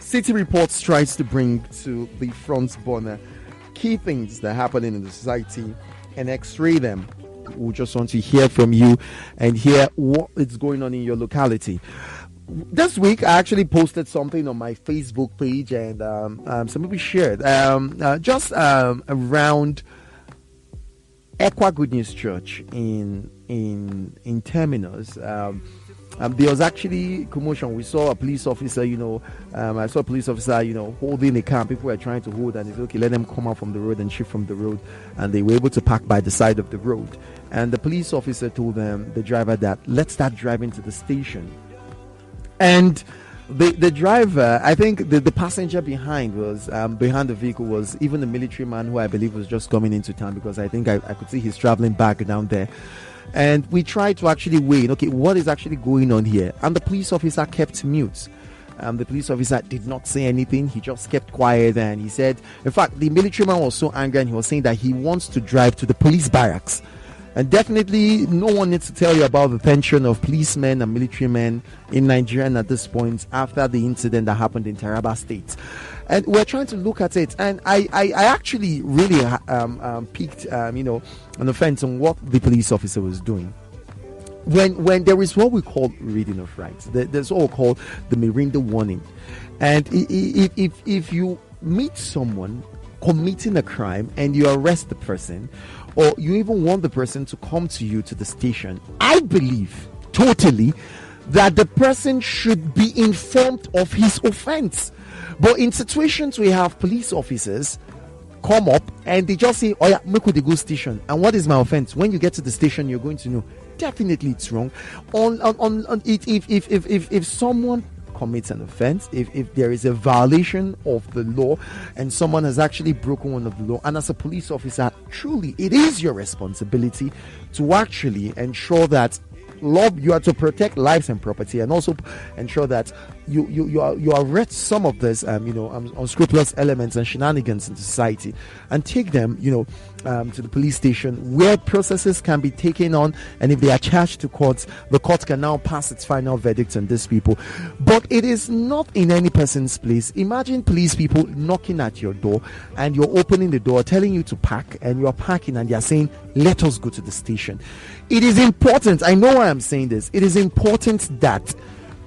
City Reports tries to bring to the front burner key things that are happening in the society and x-ray them. We just want to hear from you and hear what is going on in your locality. This week, I actually posted something on my Facebook page, and some people shared just around Equa Good News Church in Terminus. There was actually commotion. We saw a police officer, I saw a police officer, holding a car. People were trying to hold, and he said, okay, let them come out from the road and shift from the road. And they were able to park by the side of the road. And the police officer told the driver that, let's start driving to the station. And the driver, I think the passenger behind the vehicle was even a military man who I believe was just coming into town, because I think I could see he's traveling back down there. And we tried to actually weigh, okay, what is actually going on here? And the police officer kept mute. The police officer did not say anything. He just kept quiet, and he said, in fact, the military man was so angry, and he was saying that he wants to drive to the police barracks. And definitely no one needs to tell you about the tension of policemen and military men in Nigeria at this point after the incident that happened in Taraba State. And we're trying to look at it, and I actually really picked an offense on what the police officer was doing. When there is what we call reading of rights, there's what we call the Miranda warning. And if you meet someone committing a crime and you arrest the person, or you even want the person to come to you to the station, I believe totally that the person should be informed of his offense. But in situations we have police officers come up and they just say, oh yeah, make we go station. And what is my offense? When you get to the station, you're going to know. Definitely it's wrong. If someone commits an offense, if there is a violation of the law and someone has actually broken one of the law, and as a police officer, truly it is your responsibility to actually ensure that you are to protect lives and property, and also ensure that you arrest some of this unscrupulous elements and shenanigans in society, and take them to the police station where processes can be taken on, and if they are charged to courts, the court can now pass its final verdict on these people. But it is not in any person's place. Imagine police people knocking at your door, and you're opening the door, telling you to park, and you're parking, and they're saying, let us go to the station. It is important, I know why I'm saying this, it is important that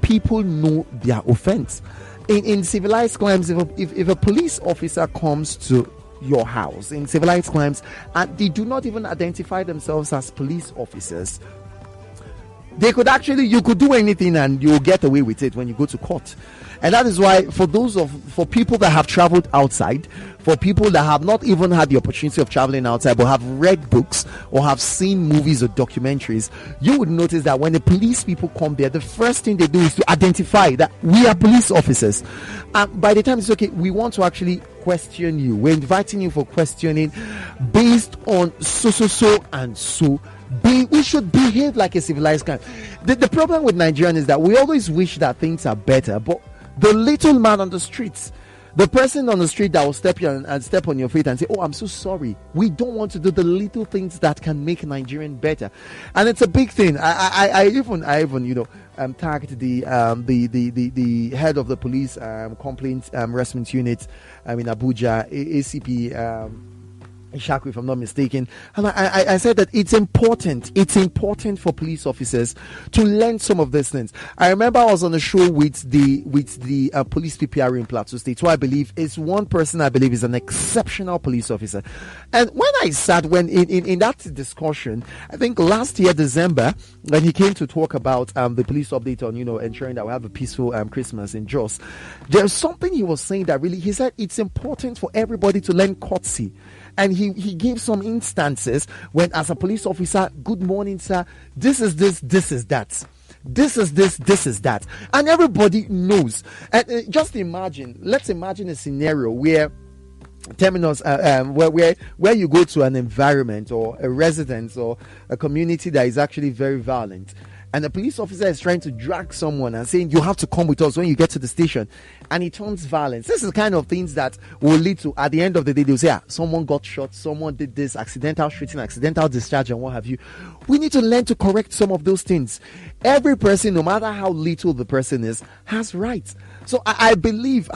people know their offense. In civilized crimes, if a police officer comes to your house in civilized crimes and they do not even identify themselves as police officers, you could do anything and you'll get away with it when you go to court. And that is why for people that have traveled outside, for people that have not even had the opportunity of traveling outside but have read books or have seen movies or documentaries, you would notice that when the police people come there, the first thing they do is to identify that we are police officers. And by the time it's okay, we want to actually question you. We're inviting you for questioning based on so and so. We should behave like a civilized country. The problem with Nigerians is that we always wish that things are better, but the little man on the streets, the person on the street that will step on your feet and say, oh, I'm so sorry. We don't want to do the little things that can make Nigerian better. And it's a big thing. I even tagged the head of the police complaint harassment unit in Abuja, ACP Ishaku, if I'm not mistaken, and I said that it's important for police officers to learn some of these things. I remember I was on a show with the police PPR in Plateau State, who I believe is one person I believe is an exceptional police officer. And when I sat in that discussion, I think last year December, when he came to talk about the police update on ensuring that we have a peaceful Christmas in Jos, there's something he was saying that really, he said it's important for everybody to learn courtesy. And he gave some instances when, as a police officer, good morning, sir, this is this is that. This is this is that. And everybody knows. And let's imagine a scenario where terminals where you go to an environment or a residence or a community that is actually very violent, and the police officer is trying to drag someone and saying, you have to come with us when you get to the station, and he turns violent. This is the kind of things that will lead to, at the end of the day, they'll say, someone got shot, someone did this, accidental shooting, accidental discharge, and what have you. We need to learn to correct some of those things. Every person, no matter how little the person is, has rights. So I believe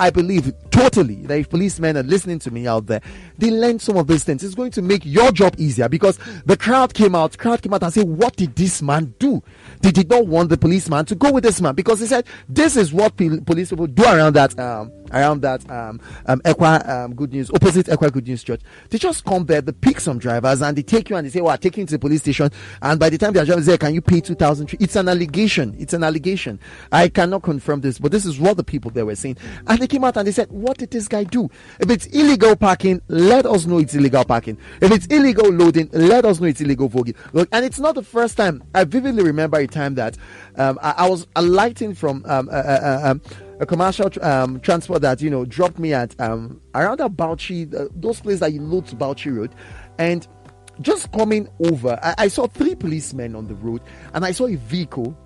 totally that if policemen are listening to me out there, they learn some of these things. It's going to make your job easier, because the crowd came out and said, what did this man do? They did not want the policeman to go with this man, because he said this is what police people do around that Ekwa Good News, opposite Ekwa Good News Church. They just come there, they pick some drivers, and they take you and they say, I'll take you to the police station, and by the time their driver is there, can you pay 2,000? It's an allegation. I cannot confirm this, but this is what the people there were saying. And they came out and they said, what did this guy do? If it's illegal parking, let us know it's illegal parking. If it's illegal loading, let us know it's illegal voguing. Look, and it's not the first time. I vividly remember a time that I was alighting from a commercial transport that dropped me at around Bauchi, those places that you load to Bauchi Road, and just coming over, I saw 3 policemen on the road, and I saw a vehicle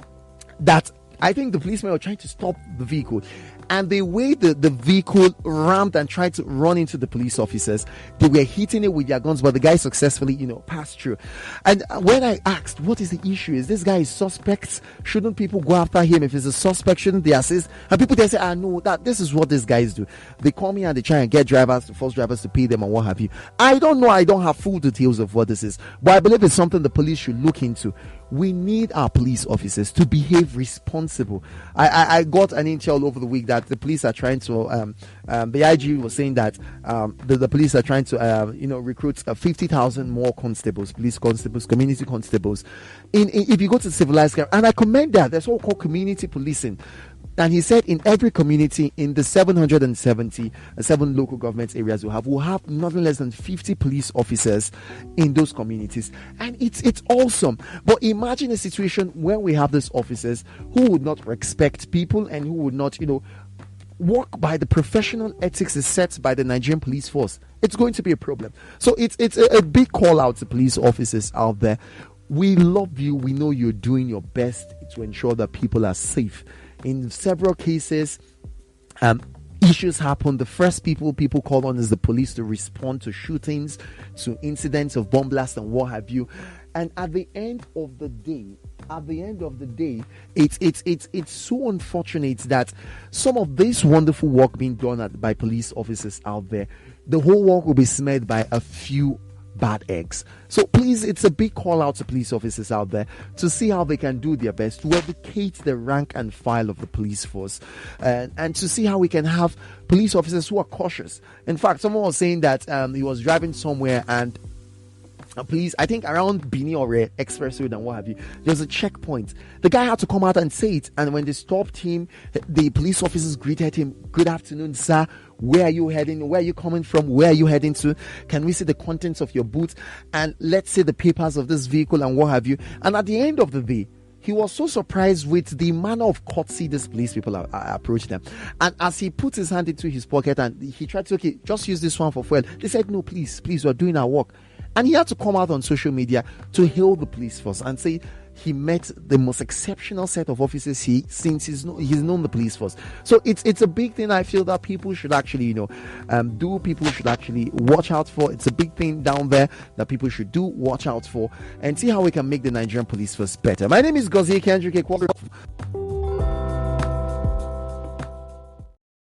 that I think the policemen were trying to stop the vehicle, and the way the vehicle rammed and tried to run into the police officers, they were hitting it with their guns, but the guy successfully passed through. And when I asked, what is the issue? Is this guy a suspect? Shouldn't people go after him? If he's a suspect, shouldn't they assist? And people, they say, no, that this is what these guys do. They call me and they try and get force drivers to pay them and what have you. I don't know. I don't have full details of what this is, but I believe it's something the police should look into. We need our police officers to behave responsible. I got an intel over the week that the police are trying to the IG was saying that the police are trying to recruit 50,000 more constables, police constables, community constables. If you go to civilized crime, and I commend that, there's what we call community policing. And he said in every community in the 777 local government areas we'll have nothing less than 50 police officers in those communities. And it's awesome. But imagine a situation where we have these officers who would not respect people and who would not, work by the professional ethics is set by the Nigerian police force. It's going to be a problem. So it's a big call out to police officers out there. We love you. We know you're doing your best to ensure that people are safe. In several cases, issues happen. The first people call on is the police to respond to shootings, to incidents of bomb blasts and what have you. And at the end of the day, it's so unfortunate that some of this wonderful work being done by police officers out there, the whole work will be smeared by a few bad eggs. So please, it's a big call out to police officers out there to see how they can do their best to educate the rank and file of the police force, and to see how we can have police officers who are cautious. In fact, someone was saying that he was driving somewhere and police, I think around Bini or Express Road and what have you, there's a checkpoint. The guy had to come out and say it, and when they stopped him, the police officers greeted him, "Good afternoon, sir. Where are you heading? Where are you coming from? Where are you heading to? Can we see the contents of your boot? And let's see the papers of this vehicle and what have you." And at the end of the day, he was so surprised with the manner of courtesy these police people approached them. And as he put his hand into his pocket and he tried to, okay, just use this one for fuel, they said, "No, please, we're doing our work." And he had to come out on social media to hail the police force and say he met the most exceptional set of officers since he's known the police force. So it's a big thing I feel that people should actually people should actually watch out for. It's a big thing down there that people should watch out for and see how we can make the Nigerian police force better. My name is Dozie Kendrick.